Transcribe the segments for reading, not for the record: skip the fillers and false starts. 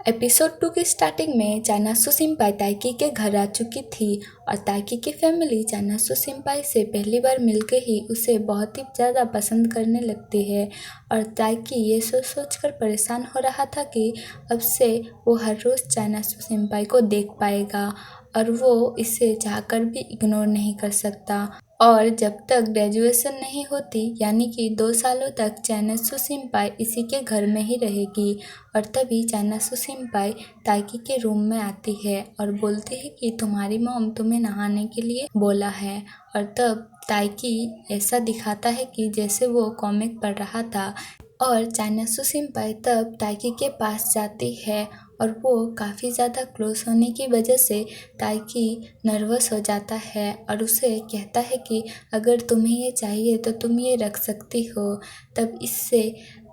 Episode 2 की starting में चानासु सिंपाई ताइकी के घर आ चुकी थी और ताइकी की फैमिली चानासु सिंपाई से पहली बार मिलके ही उसे बहुत ही ज़्यादा पसंद करने लगती है। और ताइकी ये सोच सोच कर परेशान हो रहा था कि अब से वो हर रोज़ चानासु सिंपाई को देख पाएगा और वो इसे चाहकर भी इग्नोर नहीं कर सकता। और जब तक ग्रेजुएशन नहीं होती यानी कि 2 सालों तक चानासु सिंपाई इसी के घर में ही रहेगी। और तभी चानासु सिंपाई ताइकी के रूम में आती है और बोलती है कि तुम्हारी मॉम तुम्हें नहाने के लिए बोला है। और तब ताइकी ऐसा दिखाता है कि जैसे वो कॉमिक पढ़ रहा था। और चानासु सिंपाई तब ताइकी के पास जाती है और वो काफ़ी ज़्यादा क्लोज होने की वजह से ताइकी नर्वस हो जाता है और उसे कहता है कि अगर तुम्हें ये चाहिए तो तुम ये रख सकती हो। तब इससे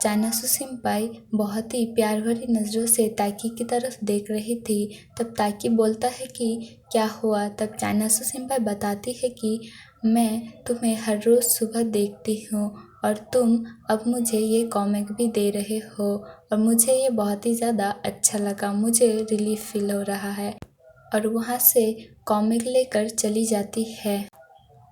चानासु सिंपाई बहुत ही प्यार भरी नज़रों से ताइकी की तरफ देख रही थी। तब ताइकी बोलता है कि क्या हुआ। तब चानासु सिंपाई बताती है कि मैं तुम्हें हर रोज़ सुबह देखती हूँ और तुम अब मुझे ये कॉमिक भी दे रहे हो और मुझे ये बहुत ही ज़्यादा अच्छा लगा, मुझे रिलीफ फील हो रहा है। और वहाँ से कॉमिक लेकर चली जाती है।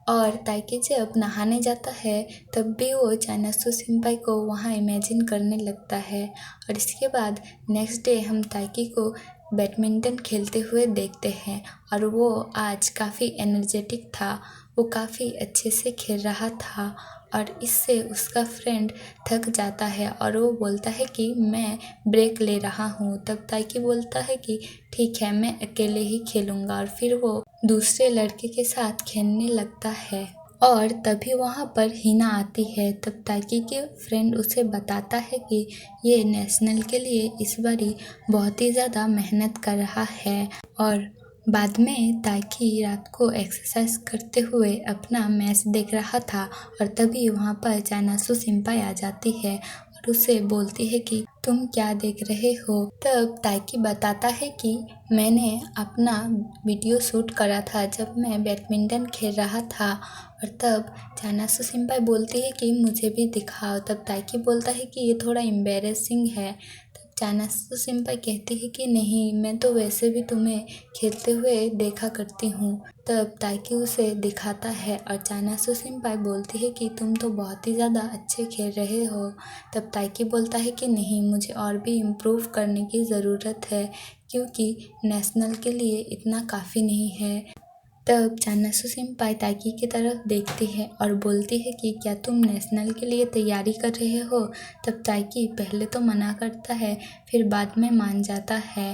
और ताइकी जब नहाने जाता है तब भी वो चानासु सिंपाई को वहाँ इमेजिन करने लगता है। और इसके बाद नेक्स्ट डे हम ताइकी को बैडमिंटन खेलते हुए देखते हैं और वो आज काफ़ी एनर्जेटिक था, वो काफ़ी अच्छे से खेल रहा था। और इससे उसका फ्रेंड थक जाता है और वो बोलता है कि मैं ब्रेक ले रहा हूँ। तब ताइकी बोलता है कि ठीक है, मैं अकेले ही खेलूँगा। और फिर वो दूसरे लड़के के साथ खेलने लगता है। और तभी वहाँ पर हिना आती है। तब ताइकी के फ्रेंड उसे बताता है कि ये नेशनल के लिए इस बारी बहुत ही ज़्यादा मेहनत कर रहा है। और बाद में ताइकी रात को एक्सरसाइज करते हुए अपना मैच देख रहा था और तभी वहाँ पर चानासु सिंपाई आ जाती है और उसे बोलती है कि तुम क्या देख रहे हो। तब ताइकी बताता है कि मैंने अपना वीडियो शूट करा था जब मैं बैडमिंटन खेल रहा था। और तब चानासु सिंपाई बोलती है कि मुझे भी दिखाओ। तब ताइकी बोलता है कि ये थोड़ा एम्बैरेसिंग है। तब चानासु सिंपाई कहती है कि नहीं, मैं तो वैसे भी तुम्हें खेलते हुए देखा करती हूँ। तब ताइकी उसे दिखाता है और चानासु सिंपाई बोलती है कि तुम तो बहुत ही ज़्यादा अच्छे खेल रहे हो। तब ताइकी बोलता है कि नहीं, मुझे और भी इम्प्रूव करने की ज़रूरत है क्योंकि नेशनल के लिए इतना काफ़ी नहीं है। तब चानासु सिंपाई ताइकी की तरफ देखती है और बोलती है कि क्या तुम नेशनल के लिए तैयारी कर रहे हो। तब ताइकी पहले तो मना करता है, फिर बाद में मान जाता है।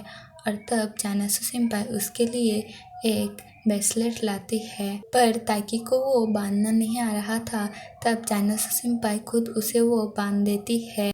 और तब चानासु सिंपाई उसके लिए एक ब्रेसलेट लाती है, पर ताइकी को वो बांधना नहीं आ रहा था। तब चानासु सिंपाई खुद उसे वो बांध देती है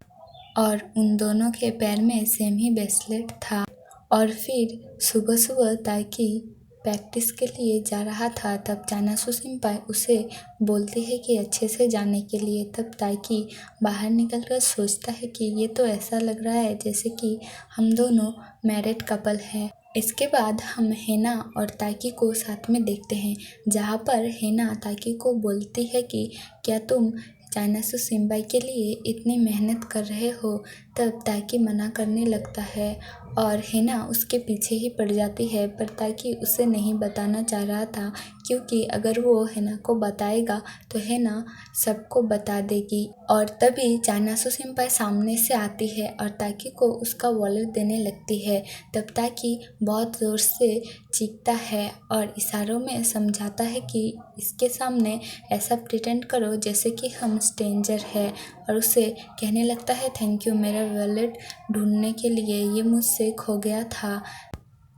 और उन दोनों के पैर में सेम ही ब्रेसलेट था। और फिर सुबह सुबह ताइकी प्रैक्टिस के लिए जा रहा था। तब चानासु सिंपाई उसे बोलती है कि अच्छे से जाने के लिए। तब ताइकी बाहर निकलकर सोचता है कि ये तो ऐसा लग रहा है जैसे कि हम दोनों मैरिड कपल हैं। इसके बाद हम हेना और ताइकी को साथ में देखते हैं, जहाँ पर हेना ताइकी को बोलती है कि क्या तुम चानासु सिंपाई के लिए इतनी मेहनत कर रहे हो। तब ताइकी मना करने लगता है और हेना उसके पीछे ही पड़ जाती है, पर ताइकी उसे नहीं बताना चाह रहा था क्योंकि अगर वो हेना को बताएगा तो हेना सबको बता देगी। और तभी चानासु सिंपाई सामने से आती है और ताइकी को उसका वॉलेट देने लगती है। तब ताइकी बहुत ज़ोर से चीखता है और इशारों में समझाता है कि इसके सामने ऐसा प्रिटेंड करो जैसे कि हम स्ट्रेंजर है। और उसे कहने लगता है थैंक यू मेरा वॉलेट ढूंढने के लिए, ये मुझसे खो गया था।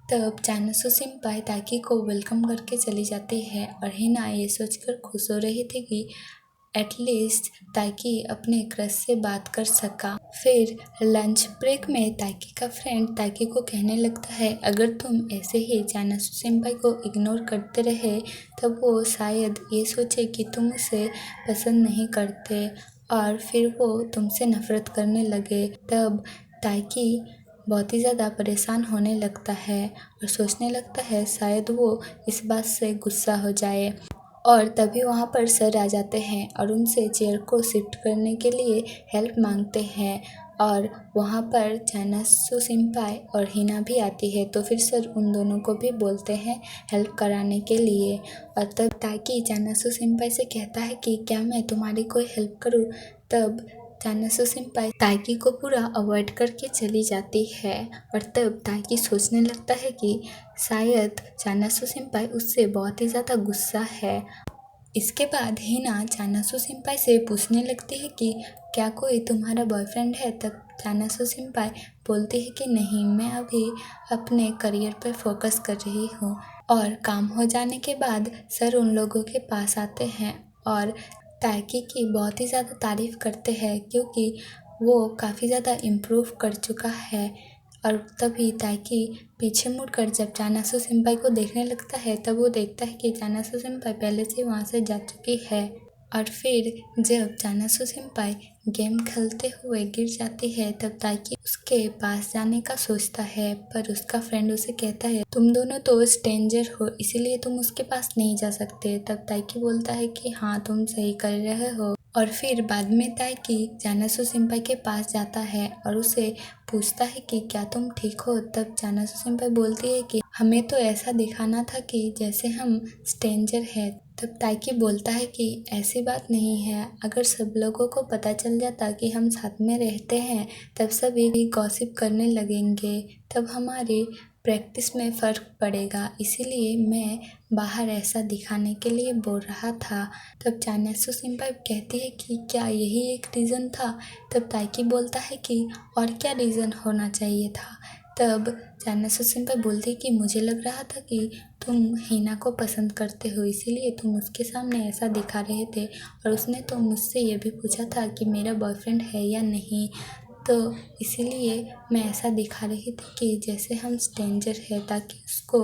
तब चानासु सिंपाई ताइकी को वेलकम करके चली जाती है और हिना ये सोचकर खुश हो रही थी कि एटलीस्ट ताइकी अपने क्रश से बात कर सका। फिर लंच ब्रेक में ताइकी का फ्रेंड ताइकी को कहने लगता है अगर तुम ऐसे ही चानासु सिंपाई को इग्नोर करते रहे तब वो शायद ये सोचे कि तुम उसे पसंद नहीं करते और फिर वो तुमसे नफरत करने लगे। तब ताइकी बहुत ही ज़्यादा परेशान होने लगता है और सोचने लगता है शायद वो इस बात से गुस्सा हो जाए। और तभी वहाँ पर सर आ जाते हैं और उनसे चेयर को शिफ्ट करने के लिए हेल्प मांगते हैं। और वहाँ पर चानासु सिम्पाई और हिना भी आती है। तो फिर सर उन दोनों को भी बोलते हैं हेल्प कराने के लिए। और तब ताकि चानासु सिम्पाई से कहता है कि क्या मैं तुम्हारी कोई हेल्प करूँ। तब चानासु सिम्पाई ताकी को पूरा अवॉइड करके चली जाती है। और तब ताकी सोचने लगता है कि शायद चानासु सिम्पाई उससे बहुत ही ज़्यादा गुस्सा है। इसके बाद हिना चानासु सिम्पाई से पूछने लगती है कि क्या कोई तुम्हारा बॉयफ्रेंड है। तब चानासु सिम्पाई बोलती है कि नहीं, मैं अभी अपने करियर पर फोकस कर रही हूँ। और काम हो जाने के बाद सर उन लोगों के पास आते हैं और ताकी की बहुत ही ज़्यादा तारीफ़ करते हैं क्योंकि वो काफ़ी ज़्यादा इम्प्रूव कर चुका है। और तभी ताकी पीछे मुड़कर जब चानासु सिम्पाई को देखने लगता है तब वो देखता है कि चानासु सिम्पाई पहले से वहाँ से जा चुकी है। और फिर जब चानासु सिम्पाई गेम खेलते हुए गिर जाती है तब ताकी उसके पास जाने का सोचता है, पर उसका फ्रेंड उसे कहता है तुम दोनों तो स्ट्रेंजर हो इसीलिए तुम उसके पास नहीं जा सकते। तब ताकी बोलता है कि हाँ, तुम सही कर रहे हो। और फिर बाद में ताकी चानासु सिम्पाई के पास जाता है और उसे पूछता है कि क्या तुम ठीक हो। तब चानासु सिम्पाई बोलती है कि हमें तो ऐसा दिखाना था कि जैसे हम स्ट्रेंजर हैं। तब ताकी बोलता है कि ऐसी बात नहीं है, अगर सब लोगों को पता चल जाता कि हम साथ में रहते हैं तब सभी गॉसिप करने लगेंगे, तब हमारी प्रैक्टिस में फ़र्क पड़ेगा, इसीलिए मैं बाहर ऐसा दिखाने के लिए बोल रहा था। तब चानासु सिम्पाई कहती है कि क्या यही एक रीज़न था। तब ताकी बोलता है कि और क्या रीज़न होना चाहिए था। तब चानासु सिम्पाई बोलती कि मुझे लग रहा था कि तुम हिना को पसंद करते हो इसीलिए तुम उसके सामने ऐसा दिखा रहे थे, और उसने तो मुझसे ये भी पूछा था कि मेरा बॉयफ्रेंड है या नहीं, तो इसीलिए मैं ऐसा दिखा रही थी कि जैसे हम स्ट्रेंजर है ताकि उसको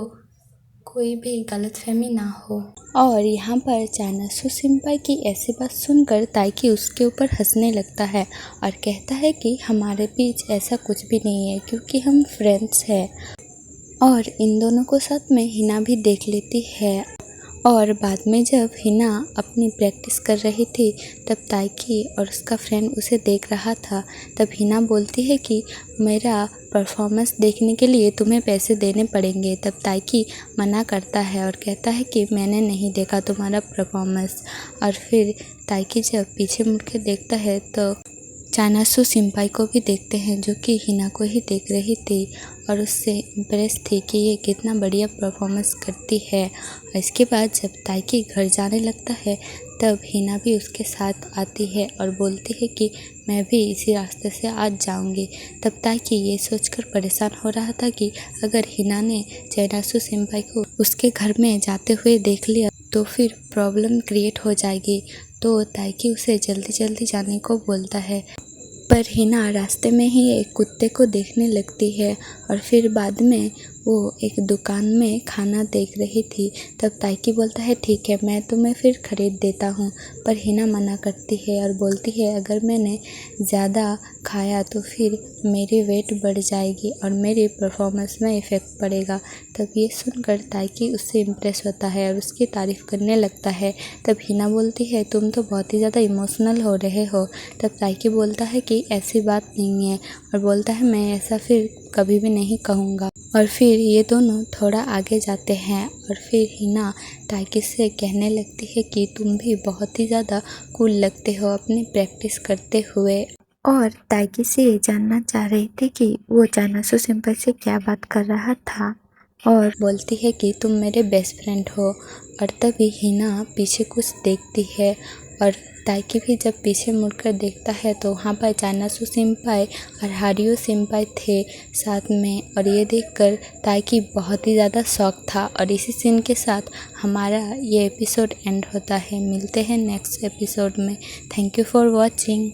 कोई भी गलतफहमी ना हो। और यहाँ पर चानासु सिम्पाई की ऐसी बात सुनकर ताकी उसके ऊपर हंसने लगता है और कहता है कि हमारे बीच ऐसा कुछ भी नहीं है क्योंकि हम फ्रेंड्स हैं। और इन दोनों को साथ में हिना भी देख लेती है। और बाद में जब हिना अपनी प्रैक्टिस कर रही थी तब ताकी और उसका फ्रेंड उसे देख रहा था। तब हिना बोलती है कि मेरा परफॉर्मेंस देखने के लिए तुम्हें पैसे देने पड़ेंगे। तब ताकी मना करता है और कहता है कि मैंने नहीं देखा तुम्हारा परफॉर्मेंस। और फिर ताकी जब पीछे मुड़ के देखता है तो चानासु सिम्पाई को भी देखते हैं जो कि हिना को ही देख रही थी और उससे इम्प्रेस थी कि ये कितना बढ़िया परफॉर्मेंस करती है। और इसके बाद जब ताकी घर जाने लगता है तब हिना भी उसके साथ आती है और बोलती है कि मैं भी इसी रास्ते से आज जाऊंगी। तब ताकी ये सोचकर परेशान हो रहा था कि अगर हिना ने चानासु सिम्पाई को उसके घर में जाते हुए देख लिया तो फिर प्रॉब्लम क्रिएट हो जाएगी। तो ताकी उसे जल्दी जल्दी जाने को बोलता है, पर हिना रास्ते में ही एक कुत्ते को देखने लगती है। और फिर बाद में वो एक दुकान में खाना देख रही थी। तब ताकी बोलता है ठीक है, मैं तुम्हें फिर ख़रीद देता हूँ, पर हिना मना करती है और बोलती है अगर मैंने ज़्यादा खाया तो फिर मेरी वेट बढ़ जाएगी और मेरी परफॉर्मेंस में इफ़ेक्ट पड़ेगा। तब ये सुनकर ताकी उससे इम्प्रेस होता है और उसकी तारीफ़ करने लगता है। तब हिना बोलती है तुम तो बहुत ही ज़्यादा इमोशनल हो रहे हो। तब ताकी बोलता है कि ऐसी बात नहीं है और बोलता है मैं ऐसा फिर कभी भी नहीं कहूँगा। और फिर ये दोनों थोड़ा आगे जाते हैं और फिर हिना ताकी से कहने लगती है कि तुम भी बहुत ही ज़्यादा कूल लगते हो अपनी प्रैक्टिस करते हुए। और ताकी से ये जानना चाह रही थी कि वो चानासु सिम्पाई से क्या बात कर रहा था और बोलती है कि तुम मेरे बेस्ट फ्रेंड हो। और तभी हिना पीछे कुछ देखती है और ताकी भी जब पीछे मुड़कर देखता है तो वहाँ पर चानासु सिम्पाई और हारियो सिम्पाई थे साथ में। और ये देखकर ताकी बहुत ही ज़्यादा शॉक था। और इसी सीन के साथ हमारा ये एपिसोड एंड होता है। मिलते हैं नेक्स्ट एपिसोड में। Thank you for watching.